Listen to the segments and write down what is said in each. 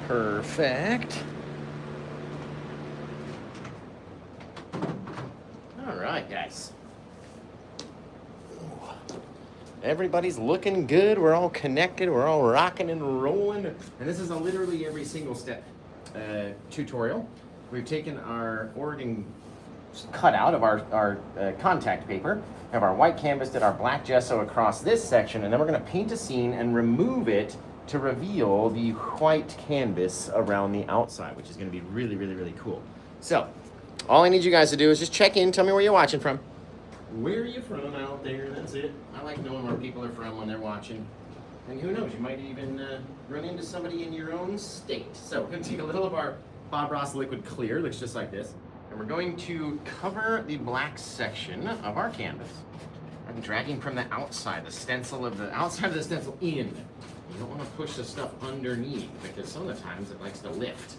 Perfect. All right, guys. Everybody's looking good. We're all connected. We're all rocking and rolling. And this is a literally every single step tutorial. We've taken our Oregon cutout of our contact paper, have our white canvas, did our black gesso across this section, and then we're going to paint a scene and remove it to reveal the white canvas around the outside, which is going to be really, really, really cool. So, all I need you guys to do is just check in, tell me where you're watching from. Where are you from out there? That's it. I like knowing where people are from when they're watching. And who knows, you might even run into somebody in your own state. So we're going to take a little of our Bob Ross liquid clear, looks just like this. And we're going to cover the black section of our canvas. I'm dragging from the outside, the stencil of the outside of the stencil in. You don't want to push the stuff underneath because some of the times it likes to lift.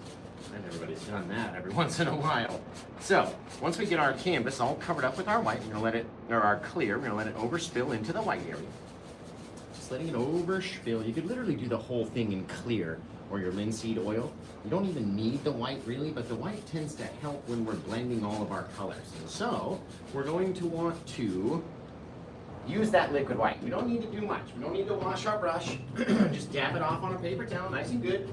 And everybody's done that every once in a while. So, once we get our canvas all covered up with our white, we're gonna let it, or our clear, we're gonna let it overspill into the white area. Just letting it overspill. You could literally do the whole thing in clear or your linseed oil. You don't even need the white really, but the white tends to help when we're blending all of our colors. And so, we're going to want to use that liquid white. We don't need to do much. We don't need to wash our brush. Just dab it off on a paper towel, nice and good.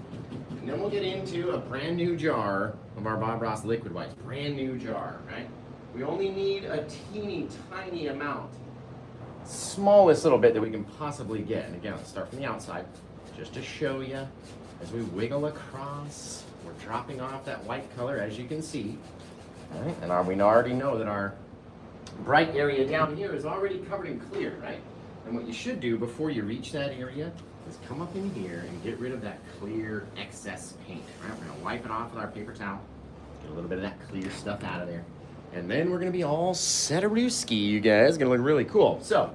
And then we'll get into a brand new jar of our Bob Ross liquid whites. Brand new jar, right? We only need a teeny tiny amount. Smallest little bit that we can possibly get. And again, let's start from the outside. Just to show you, as we wiggle across, we're dropping off that white color, as you can see. All right? And we already know that our bright area down here is already covered in clear, right? And what you should do before you reach that area is come up in here and get rid of that clear excess paint. Right? We're gonna wipe it off with our paper towel, get a little bit of that clear stuff out of there. And then we're gonna be all set-a-rooski, you guys. It's gonna look really cool. So,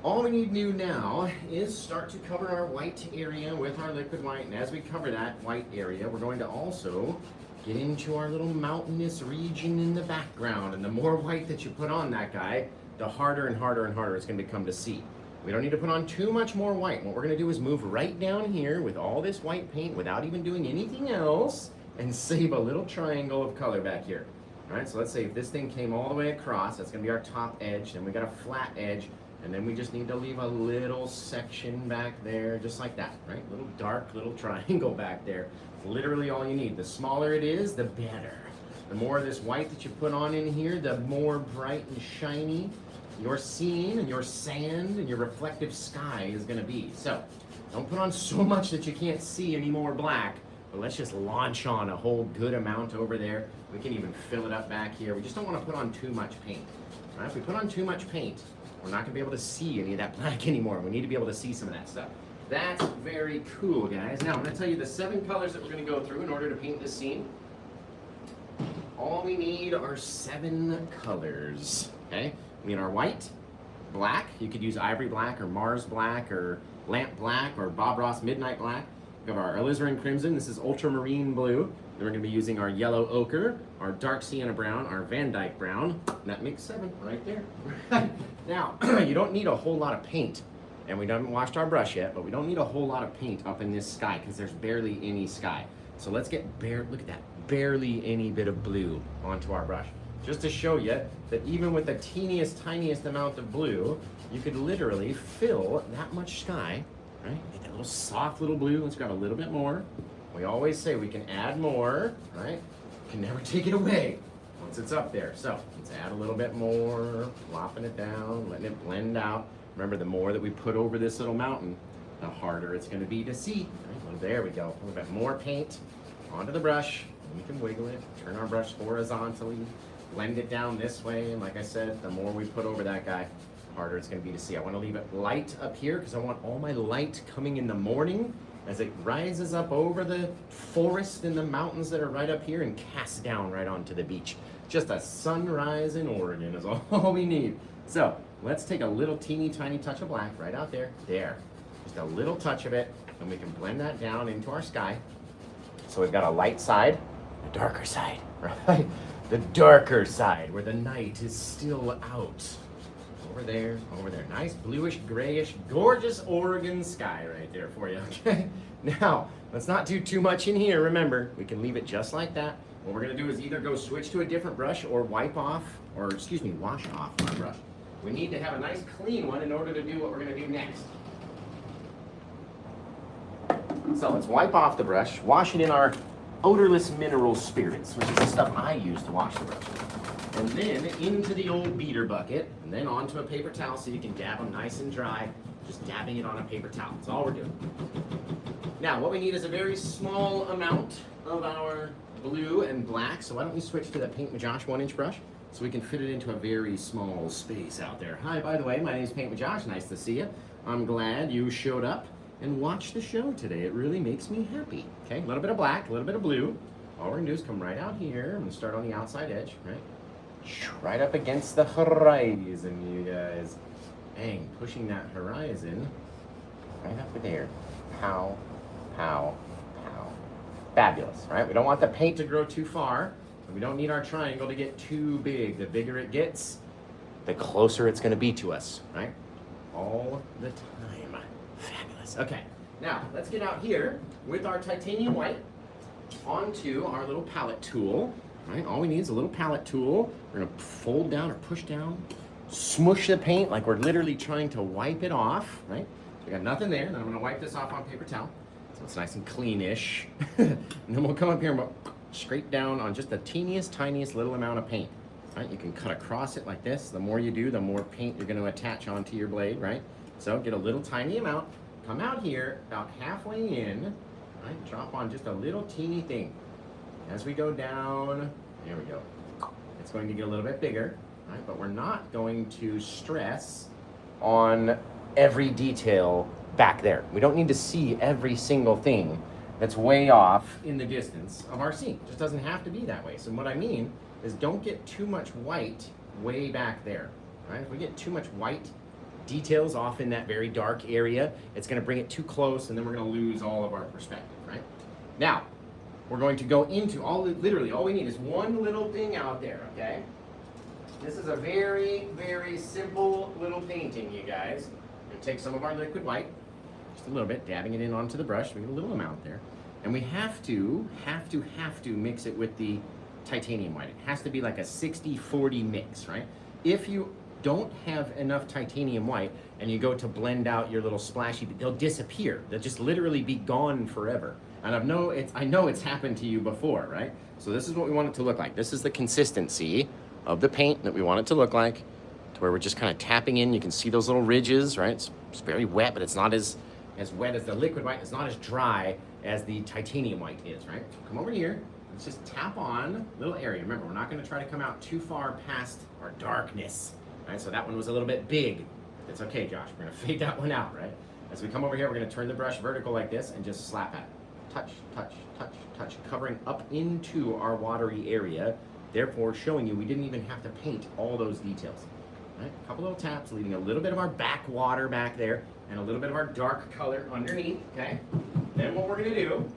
all we need to do now is start to cover our white area with our liquid white. And as we cover that white area, we're going to also get into our little mountainous region in the background. And the more white that you put on that guy, the harder and harder and harder it's gonna become to see. We don't need to put on too much more white. What we're gonna do is move right down here with all this white paint without even doing anything else and save a little triangle of color back here. All right, so let's say if this thing came all the way across, that's gonna be our top edge, then we got a flat edge, and then we just need to leave a little section back there, just like that, right? Little dark little triangle back there. Literally all you need. The smaller it is, the better. The more of this white that you put on in here, the more bright and shiny your scene and your sand and your reflective sky is going to be. So, don't put on so much that you can't see any more black, but let's just launch on a whole good amount over there. We can even fill it up back here. We just don't want to put on too much paint. Right? If we put on too much paint, we're not going to be able to see any of that black anymore. We need to be able to see some of that stuff. That's very cool, guys. Now, I'm going to tell you the 7 colors that we're going to go through in order to paint this scene. All we need are 7 colors, okay? We need our white, black. You could use ivory black or Mars black or lamp black or Bob Ross midnight black. We have our alizarin crimson. This is ultramarine blue. Then we're going to be using our yellow ochre, our dark sienna brown, our Van Dyke brown. And that makes 7 right there. Now, you don't need a whole lot of paint. And we haven't washed our brush yet, but we don't need a whole lot of paint up in this sky because there's barely any sky. So let's get look at that, barely any bit of blue onto our brush. Just to show you that even with the teeniest, tiniest amount of blue, you could literally fill that much sky, right? Get that little soft little blue. Let's grab a little bit more. We always say we can add more, right? Can never take it away once it's up there. So let's add a little bit more, flopping it down, letting it blend out. Remember, the more that we put over this little mountain, the harder it's going to be to see. Right? Well, there we go. A little bit more paint onto the brush. We can wiggle it, turn our brush horizontally, blend it down this way. And like I said, the more we put over that guy, the harder it's going to be to see. I want to leave it light up here because I want all my light coming in the morning as it rises up over the forest and the mountains that are right up here and casts down right onto the beach. Just a sunrise in Oregon is all we need. So let's take a little teeny tiny touch of black right out there. There. Just a little touch of it, and we can blend that down into our sky. So we've got a light side, a darker side, right? The darker side where the night is still out. over there, over there. Nice bluish, grayish, gorgeous Oregon sky right there for you, okay? Now, let's not do too much in here. Remember, we can leave it just like that. What we're gonna do is either go switch to a different brush or wipe off, or excuse me, wash off our brush. We need to have a nice clean one in order to do what we're gonna do next. So let's wipe off the brush, wash it in our odorless mineral spirits, which is the stuff I use to wash the brush. And then into the old beater bucket, and then onto a paper towel so you can dab them nice and dry. Just dabbing it on a paper towel. That's all we're doing. Now, what we need is a very small amount of our blue and black. So why don't we switch to the Paint with Josh 1-inch brush so we can fit it into a very small space out there. Hi, by the way, my name is Paint with Josh. Nice to see you. I'm glad you showed up and watched the show today. It really makes me happy. Okay, a little bit of black, a little bit of blue. All we're gonna do is come right out here. I'm gonna start on the outside edge, right? Right up against the horizon, you guys. Bang, pushing that horizon right up there. Pow, pow, pow. Fabulous, right? We don't want the paint to grow too far. We don't need our triangle to get too big. The bigger it gets, the closer it's gonna be to us, right? All the time. Fabulous. Okay, now let's get out here with our titanium white onto our little palette tool. Right, all we need is a little palette tool. We're gonna fold down or push down, smush the paint like we're literally trying to wipe it off, right? So we got nothing there, and I'm gonna wipe this off on paper towel so it's nice and cleanish. And then we'll come up here and we'll scrape down on just the teeniest, tiniest little amount of paint. Right, you can cut across it like this. The more you do, the more paint you're gonna attach onto your blade, right? So get a little tiny amount, come out here about halfway in, right? Drop on just a little teeny thing. As we go down, there we go. It's going to get a little bit bigger, right? But we're not going to stress on every detail back there. We don't need to see every single thing that's way off in the distance of our scene. It just doesn't have to be that way. So what I mean is don't get too much white way back there, right? If we get too much white details off in that very dark area, it's gonna bring it too close and then we're gonna lose all of our perspective, right? Now, we're going to go into literally all we need is one little thing out there, okay? This is a very, very simple little painting, you guys. We're gonna take some of our liquid white, just a little bit, dabbing it in onto the brush. We get a little amount there. And we have to mix it with the titanium white. It has to be like a 60-40 mix, right? If you don't have enough titanium white and you go to blend out your little splashy, they'll disappear. They'll just literally be gone forever. And I know it's happened to you before, right? So this is what we want it to look like. This is the consistency of the paint that we want it to look like, to where we're just kind of tapping in. You can see those little ridges, right? It's very wet, but it's not as wet as the liquid white. It's not as dry as the titanium white is, right? So come over here. Let's just tap on a little area. Remember, we're not going to try to come out too far past our darkness, right? So that one was a little bit big. It's okay, Josh. We're going to fade that one out, right? As we come over here, we're going to turn the brush vertical like this and just slap at it. Touch, touch, touch, touch, covering up into our watery area, therefore showing you we didn't even have to paint all those details. Right? A couple little taps, leaving a little bit of our back water back there, and a little bit of our dark color underneath, okay? Then what we're gonna do,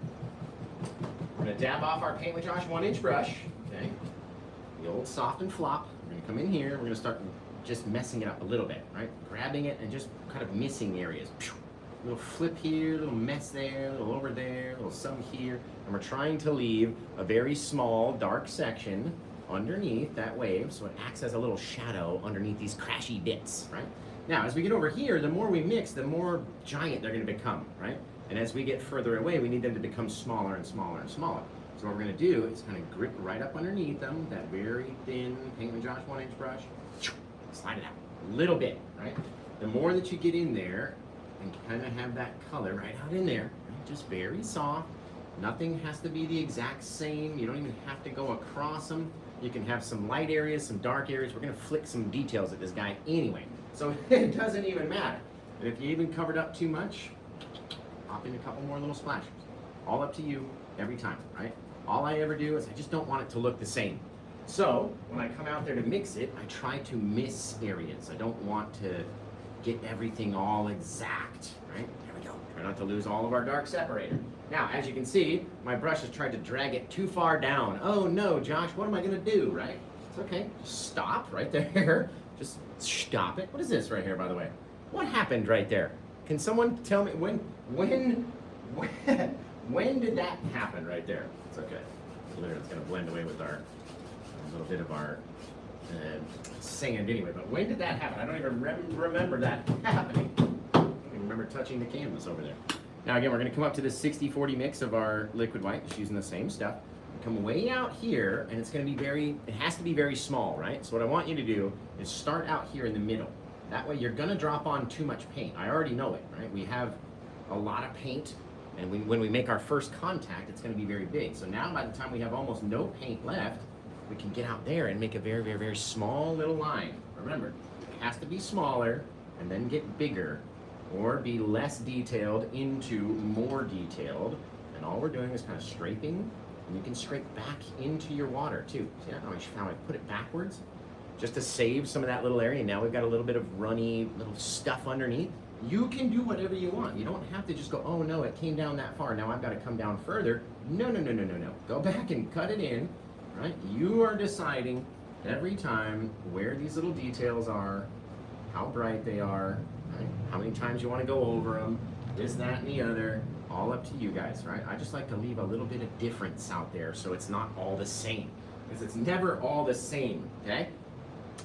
we're gonna dab off our Paint with Josh 1-inch brush, okay? The old soft and flop. We're gonna come in here, we're gonna start just messing it up a little bit, right? Grabbing it and just kind of missing areas. A little flip here, a little mess there, a little over there, a little some here. And we're trying to leave a very small, dark section underneath that wave so it acts as a little shadow underneath these crashy bits, right? Now, as we get over here, the more we mix, the more giant they're gonna become, right? And as we get further away, we need them to become smaller and smaller and smaller. So what we're gonna do is kind of grip right up underneath them, that very thin Paint with Josh 1-inch brush, slide it out a little bit, right? The more that you get in there, and kind of have that color right out in there, right? Just very soft. Nothing has to be the exact same. You don't even have to go across them. You can have some light areas, some dark areas. We're gonna flick some details at this guy anyway. So it doesn't even matter. And if you even covered up too much, pop in a couple more little splashes. All up to you every time, right? All I ever do is I just don't want it to look the same. So when I come out there to mix it, I try to miss areas. I don't want to get everything all exact, right? There we go. Try not to lose all of our dark separator. Now, as you can see, my brush has tried to drag it too far down. Oh no, Josh, what am I gonna do, right? It's okay, just stop right there, Just stop it. What is this right here, by the way? What happened right there? Can someone tell me when did that happen right there? It's okay. Literally, it's going to blend away with our little bit of our sand anyway. But when did that happen? I don't even remember that happening. I don't even remember touching the canvas over there. Now again, we're going to come up to this 60-40 mix of our liquid white, just using the same stuff. Come way out here, and it's going to be it has to be very small, right? So what I want you to do is start out here in the middle. That way you're going to drop on too much paint. I already know it, right? We have a lot of paint, and when we make our first contact, it's going to be very big. So now by the time we have almost no paint left, we can get out there and make a very, very, very small little line. Remember, it has to be smaller and then get bigger, or be less detailed into more detailed. And all we're doing is kind of scraping, and you can scrape back into your water too. See how I put it backwards? Just to save some of that little area. Now we've got a little bit of runny little stuff underneath. You can do whatever you want. You don't have to just go, oh no, it came down that far, now I've got to come down further. No. Go back and cut it in, right? You are deciding every time where these little details are, how bright they are, right? How many times you want to go over them, this, that, and the other. All up to you guys, right? I just like to leave a little bit of difference out there so it's not all the same, because it's never all the same, okay?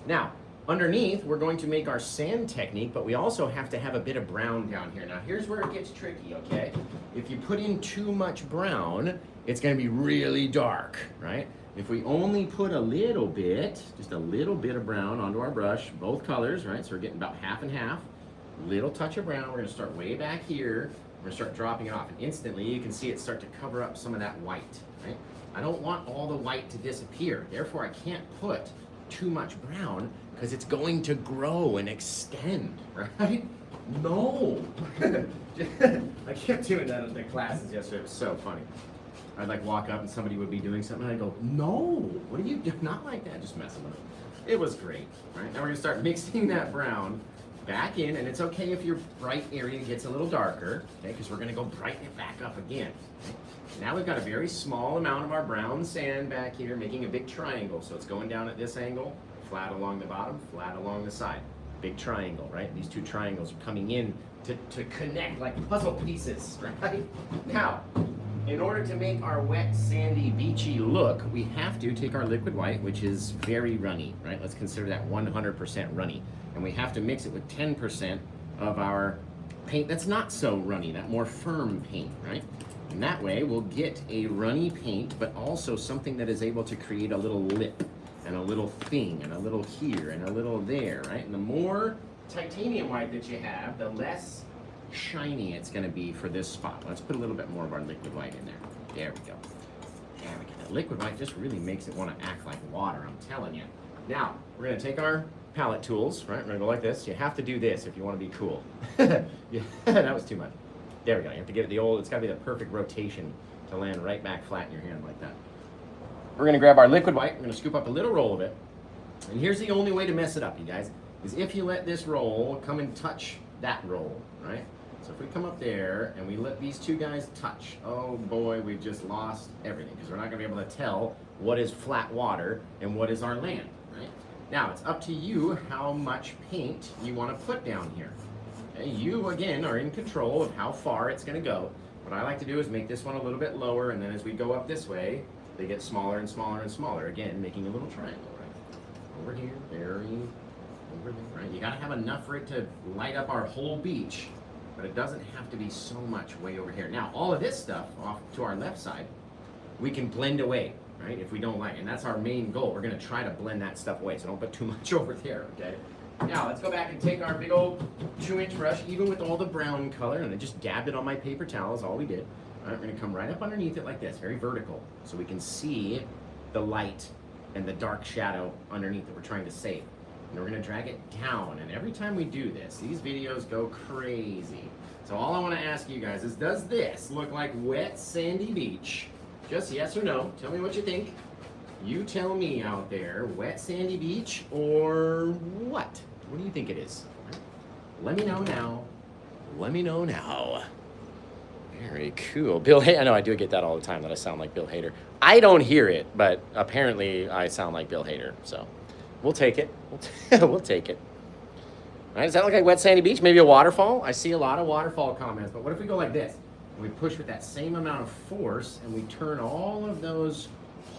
Now, underneath, we're going to make our sand technique, but we also have to have a bit of brown down here. Now, here's where it gets tricky, okay? If you put in too much brown, it's going to be really dark, right? If we only put a little bit, just a little bit of brown onto our brush, both colors, right? So we're getting about half and half, little touch of brown. We're going to start way back here. We're going to start dropping it off, and instantly you can see it start to cover up some of that white, right? I don't want all the white to disappear. Therefore, I can't put too much brown, because it's going to grow and extend, right? No. I kept doing that in the classes yesterday. It was so funny. I'd like walk up and somebody would be doing something, and I'd go, no, what are you doing? Not like that, just messing with it. It was great, right? Now we're going to start mixing that brown back in, and it's okay if your bright area gets a little darker, okay, because we're going to go brighten it back up again. Okay? Now we've got a very small amount of our brown sand back here, making a big triangle. So it's going down at this angle, flat along the bottom, flat along the side. Big triangle, right? These two triangles are coming in to connect like puzzle pieces, right? Now, in order to make our wet, sandy, beachy look, we have to take our liquid white, which is very runny, right? Let's consider that 100% runny. And we have to mix it with 10% of our paint that's not so runny, that more firm paint, right? And that way we'll get a runny paint, but also something that is able to create a little lip and a little thing and a little here and a little there, right? And the more titanium white that you have, the less shiny it's going to be for this spot. Let's put a little bit more of our liquid white in there. There we go. There we go. That liquid white just really makes it want to act like water, I'm telling you. Now, we're going to take our palette tools, right? We're going to go like this. You have to do this if you want to be cool. Yeah, that was too much. There we go. You have to get it it's got to be the perfect rotation to land right back flat in your hand like that. We're going to grab our liquid white. We're going to scoop up a little roll of it. And here's the only way to mess it up, you guys, is if you let this roll come and touch that roll, right? So if we come up there and we let these two guys touch, oh boy, we've just lost everything, because we're not going to be able to tell what is flat water and what is our land, right? Now, it's up to you how much paint you want to put down here. Okay? You, again, are in control of how far it's going to go. What I like to do is make this one a little bit lower, and then as we go up this way, they get smaller and smaller and smaller. Again, making a little triangle, right? Over here, very over there, right? You got to have enough for it to light up our whole beach, but it doesn't have to be so much way over here. Now, all of this stuff off to our left side, we can blend away, right? If we don't like it, and that's our main goal. We're going to try to blend that stuff away, so don't put too much over there, okay? Now, let's go back and take our big old 2-inch brush, even with all the brown color, and I just dabbed it on my paper towel is all we did. All right, we're going to come right up underneath it like this, very vertical, so we can see the light and the dark shadow underneath that we're trying to save. And we're going to drag it down, and every time we do this, these videos go crazy. So all I want to ask you guys is, does this look like wet, sandy beach? Just yes or no. Tell me what you think. You tell me out there, wet, sandy beach, or what? What do you think it is? Let me know now. Let me know now. Very cool. Bill Hader. I know I do get that all the time, that I sound like Bill Hader. I don't hear it, but apparently I sound like Bill Hader, so we'll take it. We'll take it. All right, does that look like wet sandy beach? Maybe a waterfall? I see a lot of waterfall comments, but what if we go like this? We push with that same amount of force and we turn all of those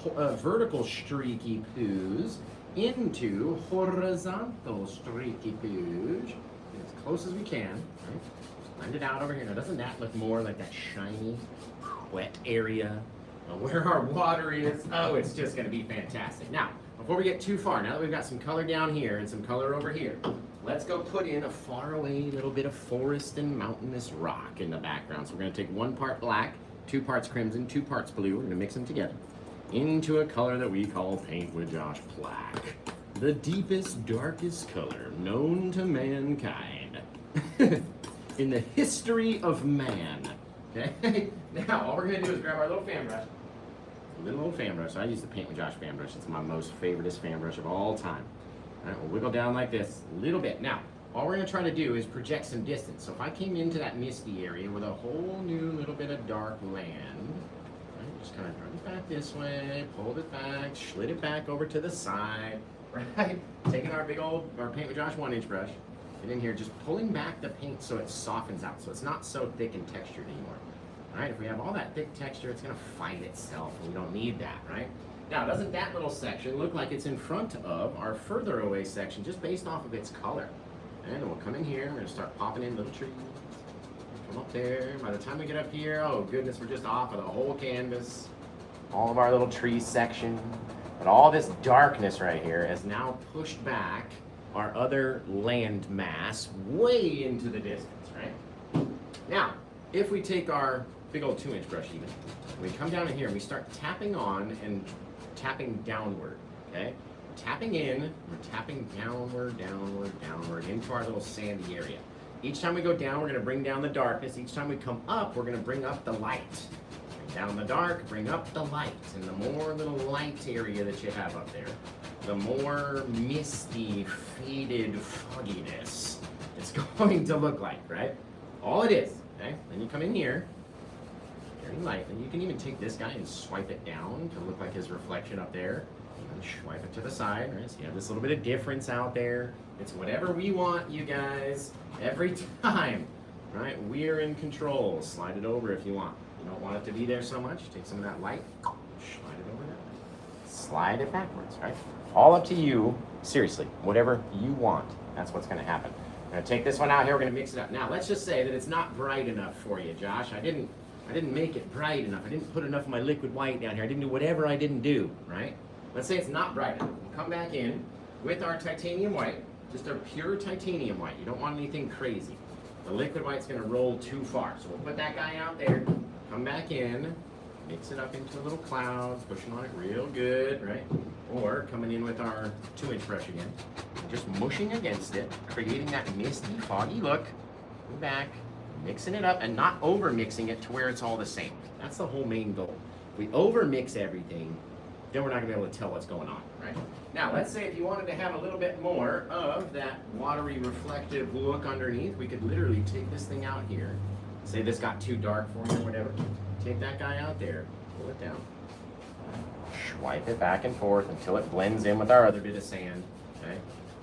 vertical streaky poos into horizontal streaky poos as close as we can. Right? Blend it out over here. Now, doesn't that look more like that shiny, wet area where our water is? Oh, it's just going to be fantastic. Now, before we get too far, now that we've got some color down here and some color over here, let's go put in a faraway little bit of forest and mountainous rock in the background. So we're going to take 1 part black, 2 parts crimson, 2 parts blue. We're going to mix them together into a color that we call Paint with Josh Black. The deepest, darkest color known to mankind in the history of man. Okay? Now, all we're going to do is grab our little fan brush. Little old fan brush. So I use the Paint with Josh fan brush. It's my most favoriteest fan brush of all time. All right, we'll wiggle down like this a little bit. Now, all we're going to try to do is project some distance. So if I came into that misty area with a whole new little bit of dark land, right, just kind of run it back this way, pulled it back, slid it back over to the side, right? Taking our big old, our Paint with Josh 1-inch brush, and in here, just pulling back the paint so it softens out, so it's not so thick and textured anymore. All right, if we have all that thick texture, it's going to fight itself, and we don't need that, right? Now, doesn't that little section look like it's in front of our further away section just based off of its color? And we'll come in here, we're going to start popping in little trees. Come up there. By the time we get up here, oh goodness, we're just off of the whole canvas. All of our little tree section. But all this darkness right here has now pushed back our other land mass way into the distance, right? Now, if we take our big old 2-inch brush even, we come down in here and we start tapping on and tapping downward, okay? We're tapping in, we're tapping downward, downward, downward into our little sandy area. Each time we go down, we're going to bring down the darkness. Each time we come up, we're going to bring up the light. Bring down the dark, bring up the light. And the more little light area that you have up there, the more misty, faded fogginess it's going to look like, right? All it is, okay? Then you come in here, very lightly. You can even take this guy and swipe it down to look like his reflection up there. And swipe it to the side, right? So you have this little bit of difference out there. It's whatever we want, you guys, every time, right? We're in control. Slide it over if you want. You don't want it to be there so much. Take some of that light, slide it over there. Slide it backwards, right? All up to you. Seriously, whatever you want, that's what's going to happen. I'm going to take this one out here. We're going to mix it up. Now, let's just say that it's not bright enough for you, Josh. I didn't make it bright enough. I didn't put enough of my liquid white down here. I didn't do whatever I didn't do, right? Let's say it's not bright enough. We'll come back in with our titanium white, just our pure titanium white. You don't want anything crazy. The liquid white's going to roll too far. So we'll put that guy out there, come back in, mix it up into a little cloud, pushing on it real good, right? Or coming in with our 2-inch brush again, just mushing against it, creating that misty, foggy look. Go back, mixing it up, and not over mixing it to where it's all the same. That's the whole main goal. If we over mix everything, then we're not going to be able to tell what's going on, right? Now, let's say if you wanted to have a little bit more of that watery, reflective look underneath, we could literally take this thing out here. Say this got too dark for me or whatever. Take that guy out there, pull it down, swipe it back and forth until it blends in with our other bit of sand, okay?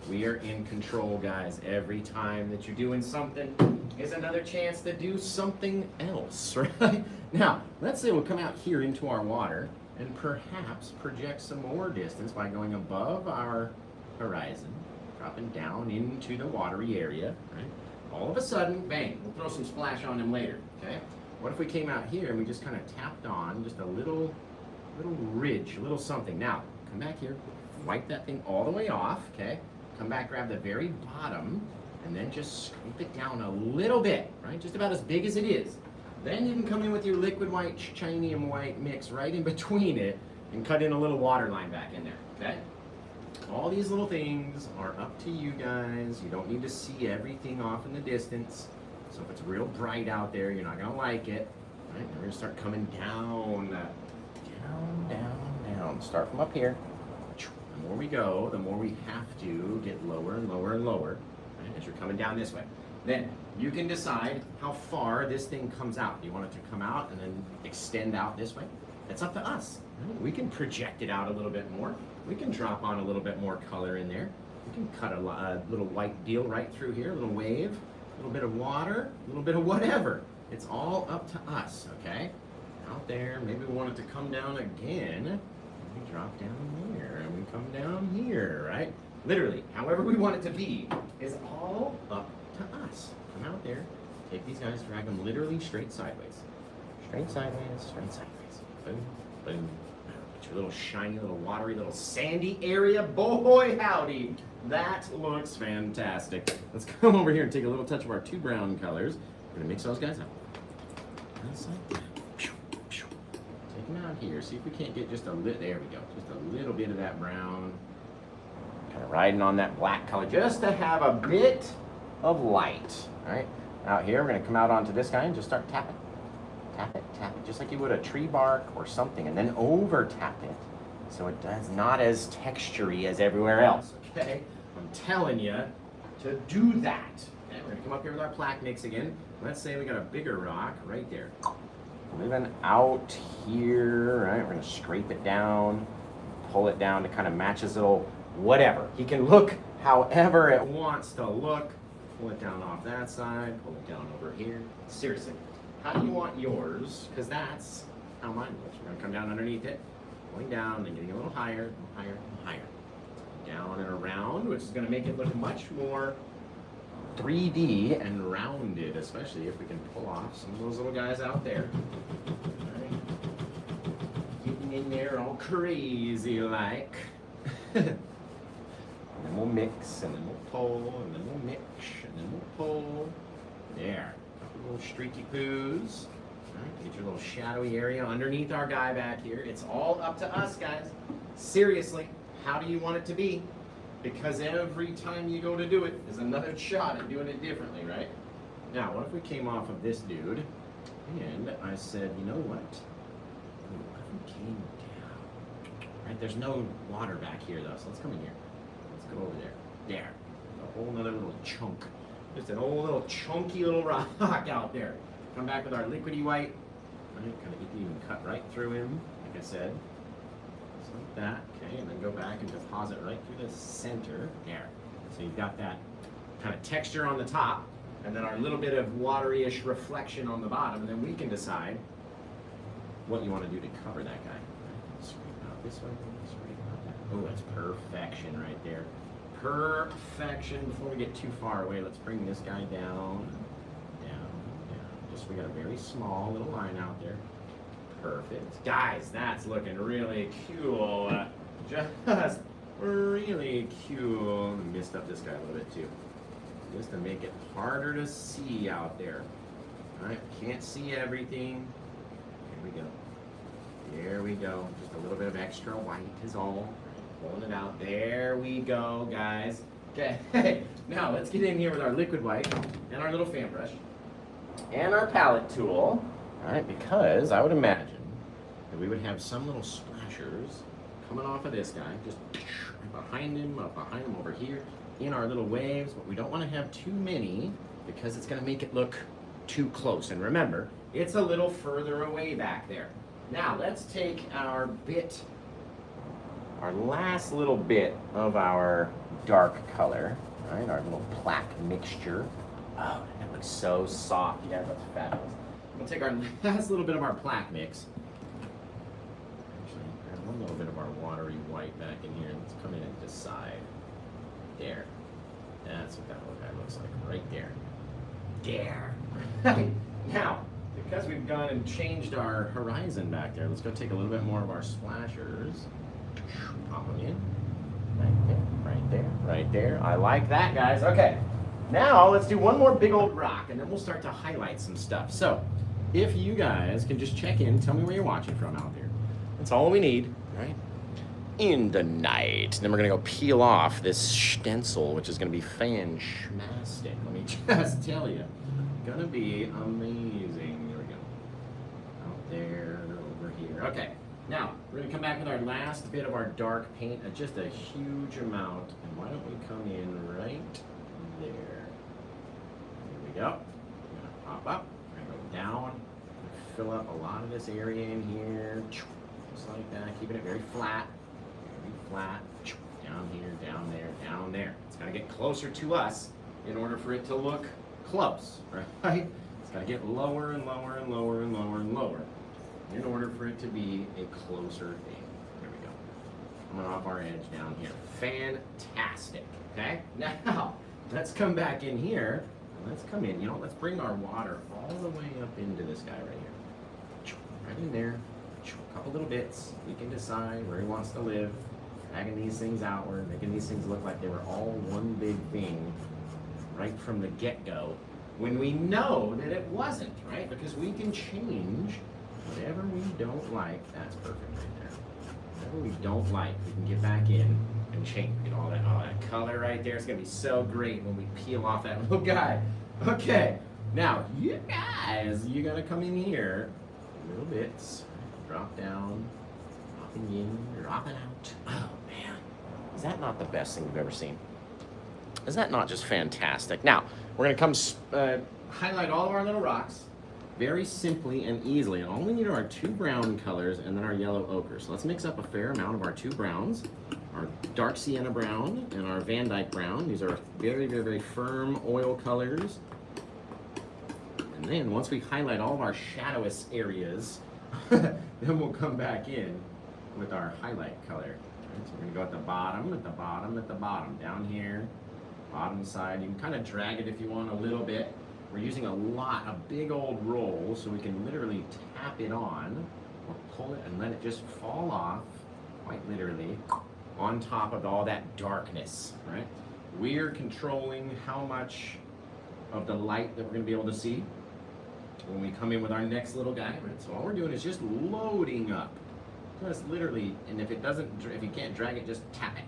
We are in control, guys. Every time that you're doing something is another chance to do something else, right? Now, let's say we'll come out here into our water and perhaps project some more distance by going above our horizon, dropping down into the watery area, right? All of a sudden, bang, we'll throw some splash on them later, okay? What if we came out here and we just kind of tapped on just a little ridge, a little something. Now, come back here, wipe that thing all the way off, okay? Come back, grab the very bottom, and then just scrape it down a little bit, right? Just about as big as it is. Then you can come in with your liquid white, titanium white mix right in between it and cut in a little water line back in there, okay? All these little things are up to you guys. You don't need to see everything off in the distance. So if it's real bright out there, you're not gonna like it, right? We're gonna start coming down, down. Start from up here. The more we go, the more we have to get lower and lower and lower, right? As you're coming down this way. Then you can decide how far this thing comes out. Do you want it to come out and then extend out this way? It's up to us. We can project it out a little bit more. We can drop on a little bit more color in there. We can cut a little white deal right through here, a little wave, a little bit of water, a little bit of whatever. It's all up to us, okay? Out there, maybe we want it to come down again. We drop down here, and we come down here, right? Literally, however we want it to be is all up to us. Come out there, take these guys, drag them literally straight sideways. Straight sideways, straight sideways. Boom, boom. Get your little shiny, little watery, little sandy area. Boy, howdy. That looks fantastic. Let's come over here and take a little touch of our 2 brown colors. We're gonna mix those guys up. Just like that. Take them out here. See if we can't get just a little, there we go. Just a little bit of that brown. Kind of riding on that black color just to have a bit of light. All right, out here, we're gonna come out onto this guy and just start tapping. Tap it, just like you would a tree bark or something, and then over tap it so it does not as textury as everywhere else, okay? I'm telling you to do that. Okay, we're gonna come up here with our plaque mix again. Let's say we got a bigger rock right there. Living out here, right? We're gonna scrape it down, pull it down to kind of match his little whatever. He can look however it wants to look. Pull it down off that side, pull it down over here. Seriously, how do you want yours? Because that's how mine looks. We're gonna come down underneath it, going down, then getting a little higher, higher, higher. Down and around, which is gonna make it look much more 3D and rounded, especially if we can pull off some of those little guys out there. All right. Getting in there all crazy like. And then we'll mix, and then we'll pull, and then we'll mix, and then we'll pull. There. Couple little streaky poos. All right, get your little shadowy area underneath our guy back here. It's all up to us, guys. Seriously, how do you want it to be? Because every time you go to do it, there's another shot at doing it differently, right? Now, what if we came off of this dude, and I said, you know what? What if we came down? Right, there's no water back here, though, so let's come in here. Let's go over there. There. A whole nother little chunk. Just an old little chunky little rock out there. Come back with our liquidy white. Right, kind of even cut right through him, like I said. Just like that. Okay, and then go back and deposit right through the center. There. So you've got that kind of texture on the top, and then our little bit of watery-ish reflection on the bottom, and then we can decide what you want to do to cover that guy. Right, scrape out this way, scrape out that. Oh, that's perfection right there. Perfection. Before we get too far away, let's bring this guy down, down. Just we got a very small little line out there. Perfect. Guys, that's looking really cool. Just really cool. Missed up this guy a little bit too. Just to make it harder to see out there. Alright, can't see everything. Here we go. There we go. Just a little bit of extra white is all. Pulling it out. There we go, guys. Okay, now let's get in here with our liquid white and our little fan brush and our palette tool. All right, because I would imagine that we would have some little splashers coming off of this guy, just behind him, up behind him over here in our little waves, but we don't want to have too many because it's going to make it look too close. And remember, it's a little further away back there. Now let's take our last little bit of our dark color, right? Our little plaque mixture. Oh, that looks so soft. Yeah, that's fabulous. We'll take our last little bit of our plaque mix. Actually, add one little bit of our watery white back in here. Let's come in and decide. There. That's what that little guy looks like right there. There. Now, because we've gone and changed our horizon back there, let's go take a little bit more of our splashers. Pop them in. Right there, right there, right there. I like that, guys. Okay. Now, let's do one more big old rock, and then we'll start to highlight some stuff. So, if you guys can just check in, tell me where you're watching from out there. That's all we need, right? In the night. Then we're going to go peel off this stencil, which is going to be fantastic. Let me just tell you. Gonna be amazing. There we go. Out there, over here. Okay. Now, we're going to come back with our last bit of our dark paint, just a huge amount. And why don't we come in right there? There we go. We're going to pop up. We're going to go down. Fill up a lot of this area in here. Just like that. Keeping it very flat. Very flat. down here, down there, down there. It's got to get closer to us in order for it to look close, right? It's got to get lower and lower and lower and lower and lower in order for it to be a closer thing. There we go. Coming off our edge down here. Fantastic, okay? Now, let's come back in here. Let's come in, let's bring our water all the way up into this guy right here. Right in there. A couple little bits. We can decide where he wants to live. Dragging these things outward, making these things look like they were all one big thing right from the get-go, when we know that it wasn't, right? Because we can change whatever we don't like. That's perfect right there. Whatever we don't like, we can get back in and change. Get all that color right there. It's gonna be so great when we peel off that little guy. Okay, now you guys, you gotta come in here, little bits, drop down, dropping in, dropping out. Oh man, is that not the best thing you've ever seen? Is that not just fantastic? Now, we're gonna come highlight all of our little rocks very simply and easily. And all we need are our 2 brown colors and then our yellow ochre. So let's mix up a fair amount of our 2 browns, our dark Sienna brown and our Van Dyke brown. These are very, very, very firm oil colors. And then once we highlight all of our shadowous areas, then we'll come back in with our highlight color. Right, so we're gonna go at the bottom, at the bottom, at the bottom, down here, bottom side. You can kind of drag it if you want a little bit. We're using a big old roll, so we can literally tap it on, or pull it and let it just fall off, quite literally, on top of all that darkness, right? We're controlling how much of the light that we're gonna be able to see when we come in with our next little guy, right? So all we're doing is just loading up. Just literally, and if you can't drag it, just tap it.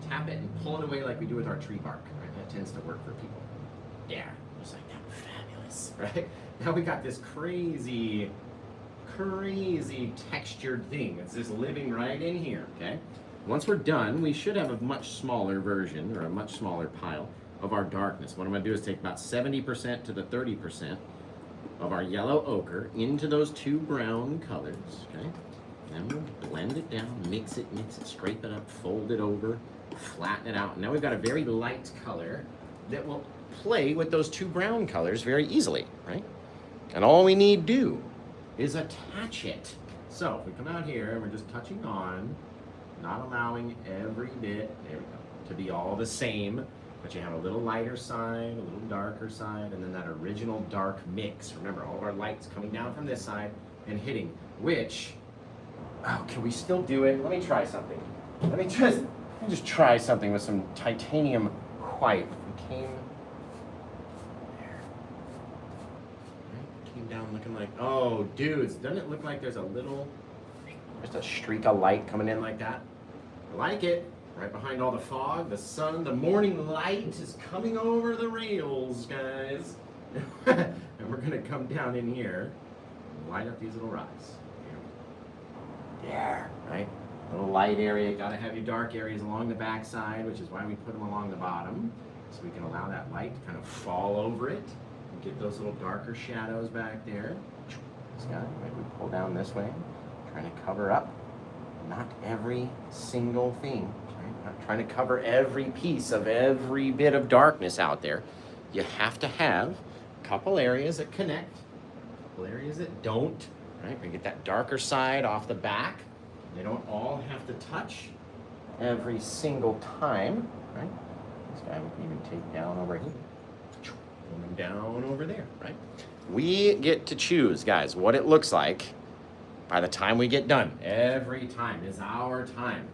Tap it and pull it away like we do with our tree bark, right? That tends to work for people. Yeah, just like that. Fabulous, right? Now we got this crazy textured thing. It's just living right in here, okay? Once we're done, we should have a much smaller version, or a much smaller pile of our darkness. What I'm gonna do is take about 70% to the 30% of our yellow ochre into those 2 brown colors, okay? Then we'll blend it down, mix it, scrape it up, fold it over, flatten it out. And now we've got a very light color that will play with those 2 brown colors very easily, right? And all we need to do is attach it. So if we come out here and we're just touching on, not allowing every bit, there we go, to be all the same, but you have a little lighter side, a little darker side, and then that original dark mix. Remember, all of our light's coming down from this side and hitting, which, oh, can we still do it? Let me try something. Let me just try something with some titanium white. We came down looking like, oh dudes, doesn't it look like there's just a streak of light coming in like that? I like it. Right behind all the fog, the sun, the morning light is coming over the rails, guys. And we're gonna come down in here and light up these little rocks. Yeah, right? Little light area, gotta have your dark areas along the back side, which is why we put them along the bottom, so we can allow that light to kind of fall over it and get those little darker shadows back there. This guy, maybe we pull down this way, trying to cover up, not every single thing. Not trying to cover every piece of every bit of darkness out there. You have to have a couple areas that connect, a couple areas that don't, right? We get that darker side off the back. They don't all have to touch every single time, right? This guy we can even take down over here, and down over there, right? We get to choose, guys, what it looks like by the time we get done. Every time is our time.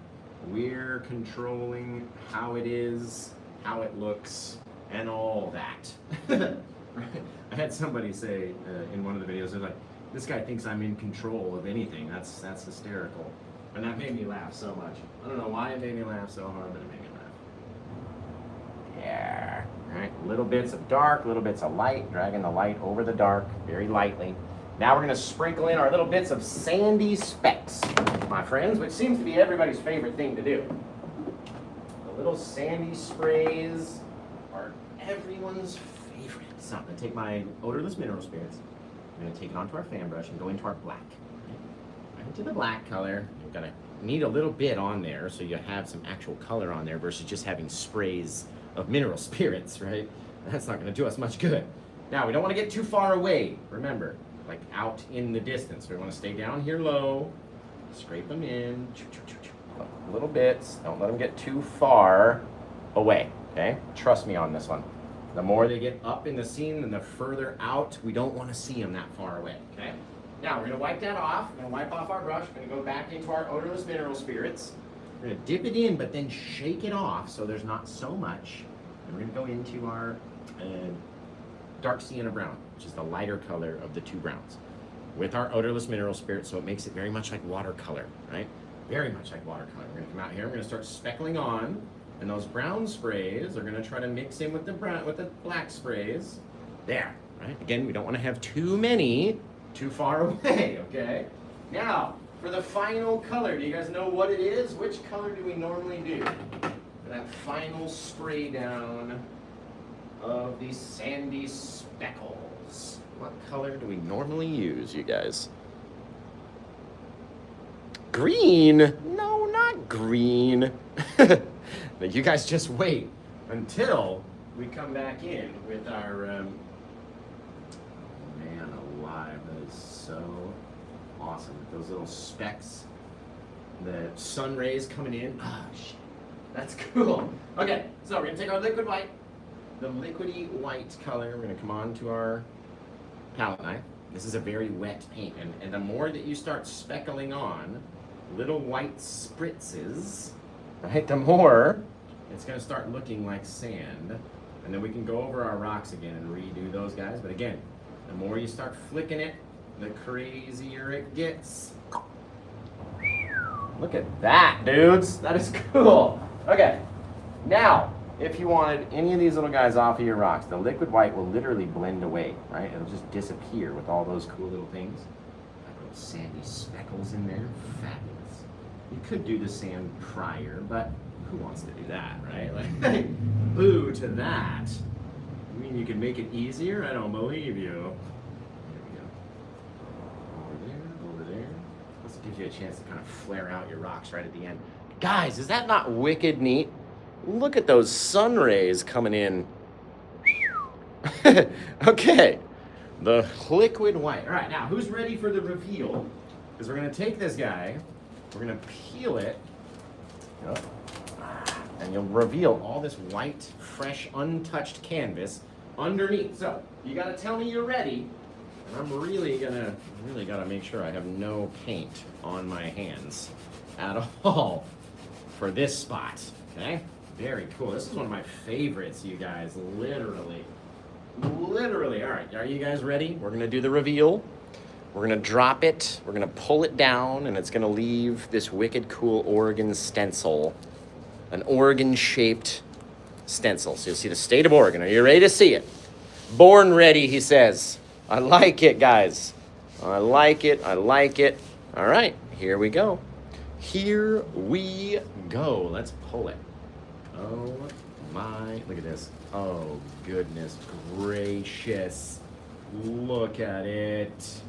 We're controlling how it is, how it looks, and all that. I had somebody say in one of the videos, they're like, this guy thinks I'm in control of anything. That's hysterical. And that made me laugh so much. I don't know why it made me laugh so hard, but it made me laugh. Yeah, right? Little bits of dark, little bits of light, dragging the light over the dark very lightly. Now we're gonna sprinkle in our little bits of sandy specks, my friends, which seems to be everybody's favorite thing to do. The little sandy sprays are everyone's favorite. So I'm gonna take my odorless mineral spirits, I'm gonna take it onto our fan brush and go into our black. into the black color. You're gonna need a little bit on there so you have some actual color on there versus just having sprays of mineral spirits, right? That's not gonna do us much good. Now, we don't wanna get too far away, remember, like out in the distance. We wanna stay down here low, scrape them in, little bits. Don't let them get too far away, okay? Trust me on this one. The more they get up in the scene and the further out, we don't wanna see them that far away, okay? Now, we're gonna wipe that off. We're gonna wipe off our brush. We're gonna go back into our odorless mineral spirits. We're gonna dip it in, but then shake it off so there's not so much. And we're gonna go into our dark sienna brown, which is the lighter color of the two browns, with our odorless mineral spirit, so it makes it very much like watercolor, right? Very much like watercolor. We're gonna come out here, we're gonna start speckling on, and those brown sprays are gonna try to mix in with the black sprays. There, right? Again, we don't wanna have too many too far away, okay? Now, for the final color, do you guys know what it is? Which color do we normally do for that final spray down of these sandy speckles? What color do we normally use, you guys? Green? No, not green. You guys just wait until we come back in with our, man alive, that is so awesome. Those little specks, the sun rays coming in. Oh, shit. That's cool. Okay, so we're gonna take our liquid white, the liquidy white color. We're gonna come on to our palette knife. This is a very wet paint, and the more that you start speckling on little white spritzes, right, the more it's gonna start looking like sand. And then we can go over our rocks again and redo those guys. But again, the more you start flicking it, the crazier it gets. Look at that, dudes. That is cool. Okay, now, if you wanted any of these little guys off of your rocks, the liquid white will literally blend away, right? It'll just disappear with all those cool little things. Like little sandy speckles in there. Fabulous. You could do the sand prior, but who wants to do that, right? Like, boo to that. You mean you can make it easier? I don't believe you. There we go. Over there, over there. This gives you a chance to kind of flare out your rocks right at the end. Guys, is that not wicked neat? Look at those sun rays coming in. Okay, the liquid white. All right, now who's ready for the reveal? Because we're gonna take this guy, we're gonna peel it, and you'll reveal all this white, fresh, untouched canvas underneath. So you gotta tell me you're ready, and I'm really gotta make sure I have no paint on my hands at all for this spot. Okay, very cool. This is one of my favorites, you guys. Literally. All right, are you guys ready? We're gonna do the reveal. We're gonna drop it. We're gonna pull it down, and it's gonna leave this wicked cool Oregon stencil. An Oregon-shaped stencil. So you'll see the state of Oregon. Are you ready to see it? Born ready, he says. I like it, guys. I like it. I like it. All right, here we go. Here we go. Let's pull it. Oh my, look at this. Oh, goodness gracious. Look at it.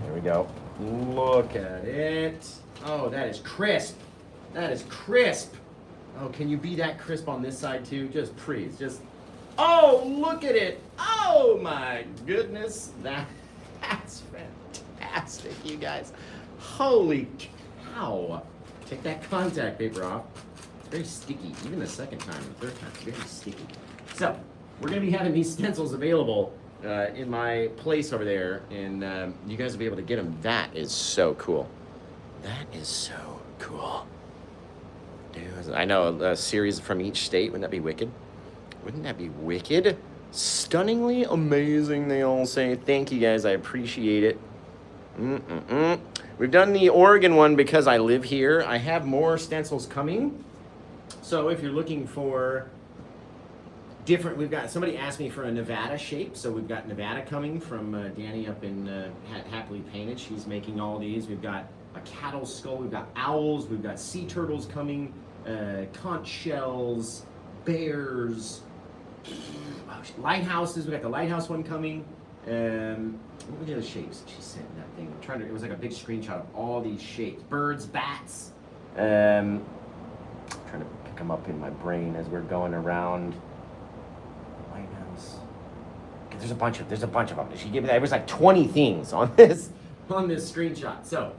There we go. Look at it. Oh, that is crisp. That is crisp. Oh, can you be that crisp on this side too? Just please, just, oh, look at it. Oh my goodness. That's fantastic, you guys. Holy cow. Take that contact paper off. It's very sticky. Even the second time, the third time, it's very sticky. So, we're gonna be having these stencils available in my place over there, and you guys will be able to get them. That is so cool. That is so cool. Dude, I know a series from each state. Wouldn't that be wicked? Wouldn't that be wicked? Stunningly amazing, they all say. Thank you, guys. I appreciate it. We've done the Oregon one because I live here. I have more stencils coming. So if you're looking for different, we've got, somebody asked me for a Nevada shape. So we've got Nevada coming from Danny up in Happily Painted. She's making all these. We've got a cattle skull. We've got owls. We've got sea turtles coming. Conch shells, bears, lighthouses. We got the lighthouse one coming, What were the other shapes she sent in that thing? It was like a big screenshot of all these shapes. Birds, bats. Trying to pick them up in my brain as we're going around. White House. There's a bunch of them. She gave me that. It was like 20 things on this screenshot. So,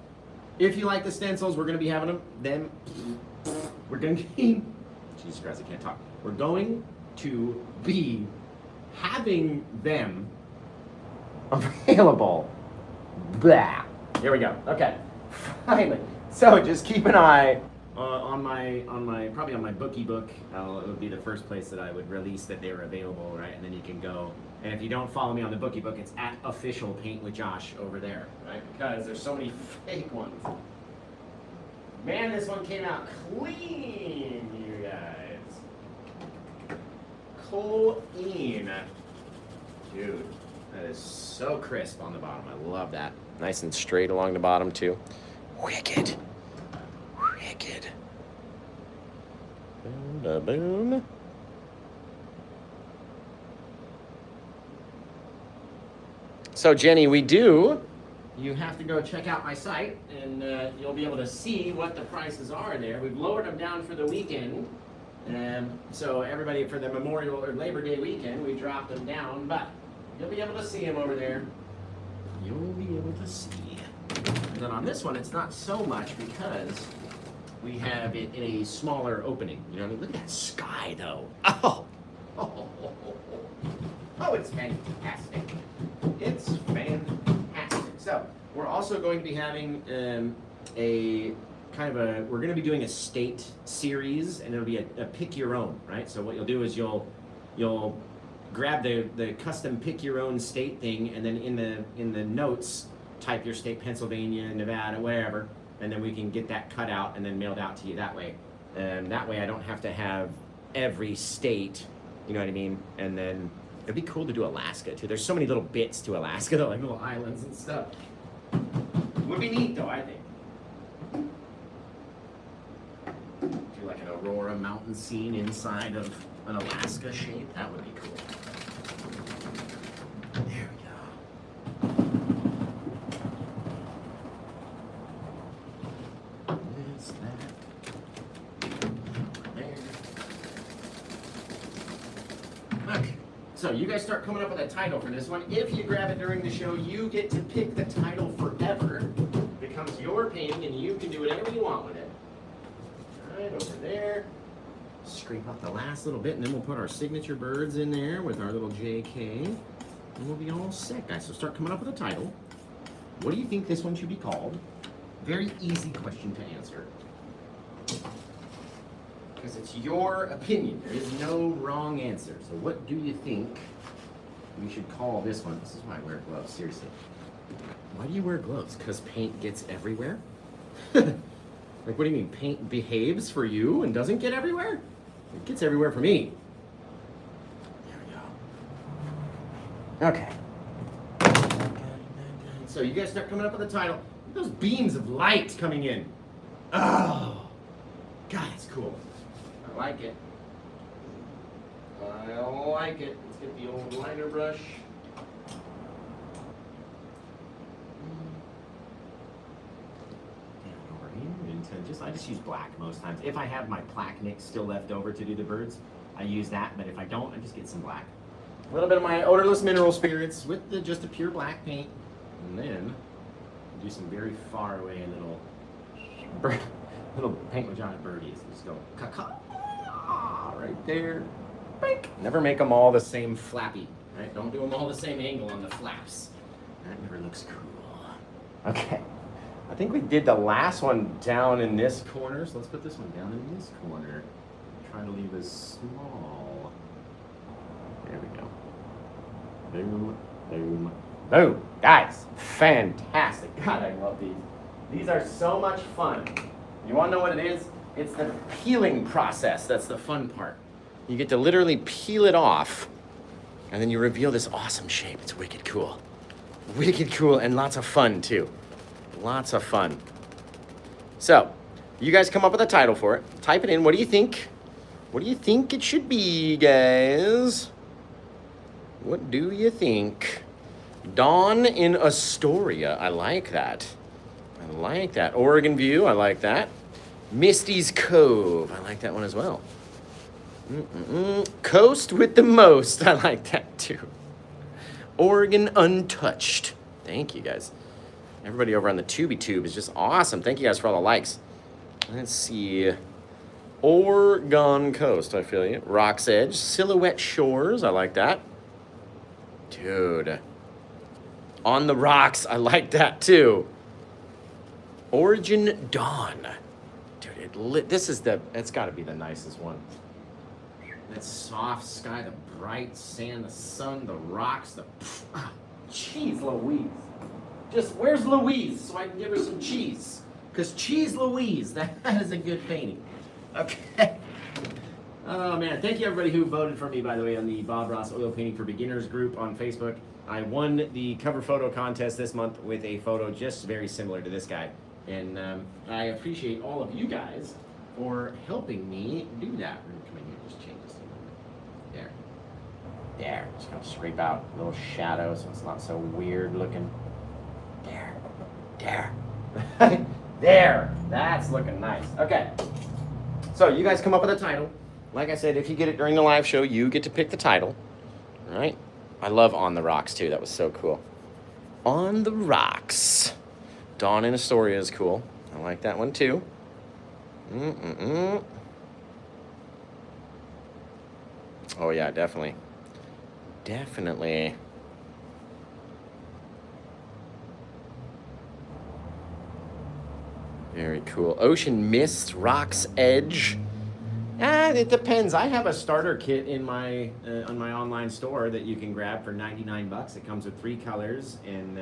if you like the stencils, we're gonna be having them. We're gonna be. Jesus Christ, I can't talk. We're going to be having them available. Blah. Here we go. Okay. Finally. So just keep an eye on my probably on my bookie book. It would be the first place that I would release that they were available, right? And then you can go. And if you don't follow me on the bookie book, it's at official Paint with Josh over there, right? Because there's so many fake ones. Man, this one came out clean, you guys. Clean. Dude, that is so crisp on the bottom. I love that. Nice and straight along the bottom, too. Wicked. Wicked. Boom, da, boom. So, Jenny, you have to go check out my site, and you'll be able to see what the prices are there. We've lowered them down for the weekend. So everybody, for the Memorial or Labor Day weekend, we dropped them down, but you'll be able to see them over there. You'll be able to see. And then on this one, it's not so much because we have it in a smaller opening. You know what I mean? Look at that sky, though. Oh, it's fantastic. It's fantastic. So we're also going to be having we're going to be doing a state series, and it'll be a pick your own, right? So what you'll do is you'll grab the custom pick your own state thing, and then in the notes type your state, Pennsylvania, Nevada, wherever, and then we can get that cut out and then mailed out to you that way. And that way I don't have to have every state, you know what I mean? And then it'd be cool to do Alaska too. There's so many little bits to Alaska, though, like little islands and stuff. Would be neat though, I think. Do like an Aurora mountain scene inside of an Alaska shape. That would be cool. There we go. This, that. There. Okay. So you guys start coming up with a title for this one. If you grab it during the show, you get to pick the title forever. It becomes your painting, and you can do whatever you want with it. Right over there. Scrape up the last little bit, and then we'll put our signature birds in there with our little JK, and we'll be all set, guys. So start coming up with a title. What do you think this one should be called? Very easy question to answer. Because it's your opinion. There is no wrong answer. So what do you think we should call this one? This is why I wear gloves, seriously. Why do you wear gloves? Because paint gets everywhere? Like, what do you mean? Paint behaves for you and doesn't get everywhere? It gets everywhere for me. There we go. Okay. So you guys start coming up with a title. Look at those beams of light coming in. Oh, God, it's cool. I like it. I like it. Let's get the old liner brush. I just use black most times. If I have my plaque mix still left over to do the birds, I use that. But if I don't, I just get some black. A little bit of my odorless mineral spirits with just a pure black paint. And then do some very far away little paint with giant birdies. Just go caca right there. Bink. Never make them all the same flappy. Right? Don't do them all the same angle on the flaps. That never looks cool. Okay. I think we did the last one down in this corner, so let's put this one down in this corner. Trying to leave this small. There we go. Boom, boom, boom. Guys, fantastic. God, I love these. These are so much fun. You want to know what it is? It's the peeling process that's the fun part. You get to literally peel it off, and then you reveal this awesome shape. It's wicked cool. Wicked cool and lots of fun, too. Lots of fun. So, you guys come up with a title for it. Type it in. What do you think? What do you think it should be, guys? What do you think? Dawn in Astoria. I like that. I like that. Oregon View. I like that. Misty's Cove. I like that one as well. Coast with the most. I like that too. Oregon Untouched. Thank you guys. Everybody over on the TubeTube is just awesome. Thank you guys for all the likes. Let's see. Oregon Coast. I feel you. Rock's Edge. Silhouette Shores. I like that. Dude. On the Rocks. I like that too. Origin Dawn. Dude, it's got to be the nicest one. That soft sky, the bright sand, the sun, the rocks, cheese Louise. Just, where's Louise so I can give her some cheese? Because cheese Louise, that is a good painting. Okay. Oh man, thank you everybody who voted for me, by the way, on the Bob Ross Oil Painting for Beginners group on Facebook. I won the cover photo contest this month with a photo just very similar to this guy. And I appreciate all of you guys for helping me do that. We're gonna come in here and just change this a little bit. There. Just gonna scrape out a little shadow so it's not so weird looking. There. There. That's looking nice. Okay. So you guys come up with a title. Like I said, if you get it during the live show, you get to pick the title. All right. I love On the Rocks too. That was so cool. On the Rocks. Dawn in Astoria is cool. I like that one too. Oh yeah, definitely. Definitely. Very cool. Ocean Mist, Rock's Edge. It depends. I have a starter kit in my on my online store that you can grab for 99 bucks. It comes with 3 colors and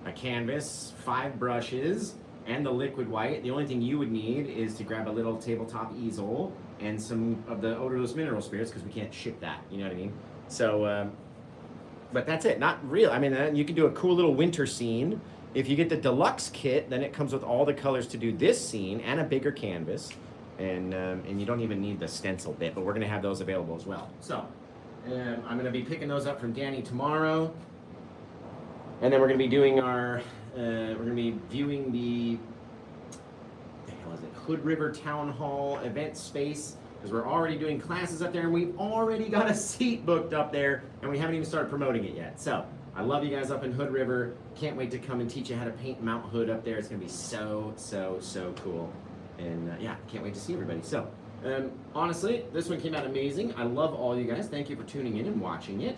a canvas, 5 brushes, and the liquid white. The only thing you would need is to grab a little tabletop easel and some of the odorless mineral spirits because we can't ship that. You know what I mean? So, but that's it. Not real. I mean, you can do a cool little winter scene. If you get the deluxe kit, then it comes with all the colors to do this scene and a bigger canvas. And you don't even need the stencil bit, but we're going to have those available as well. So, I'm going to be picking those up from Danny tomorrow. And then we're going to be doing our, we're going to be viewing the hell is it? Hood River Town Hall event space, because we're already doing classes up there and we've already got a seat booked up there and we haven't even started promoting it yet. So I love you guys up in Hood River. Can't wait to come and teach you how to paint Mount Hood up there. It's going to be so, so, so cool. And yeah, can't wait to see everybody. So honestly, this one came out amazing. I love all you guys. Thank you for tuning in and watching it.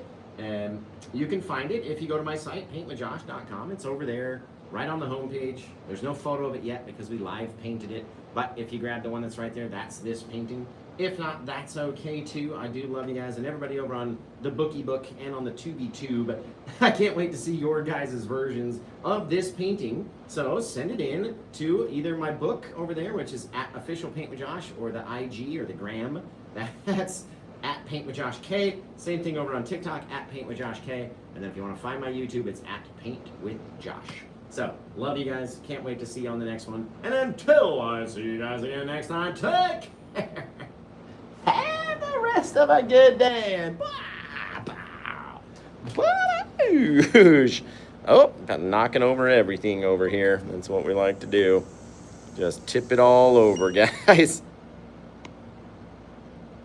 You can find it if you go to my site, paintwithjosh.com. It's over there, right on the homepage. There's no photo of it yet because we live painted it. But if you grab the one that's right there, that's this painting. If not, that's okay too. I do love you guys and everybody over on the Bookie Book and on the TubeTube. I can't wait to see your guys' versions of this painting. So send it in to either my book over there, which is at Official Paint with Josh, or the IG or the Gram. That's at Paint with Josh K. Same thing over on TikTok at Paint with Josh K. And then if you want to find my YouTube, it's at Paint with Josh. So love you guys. Can't wait to see you on the next one. And until I see you guys again next time, take care. Have the rest of a good day. Oh, got knocking over everything over here. That's what we like to do. Just tip it all over, guys.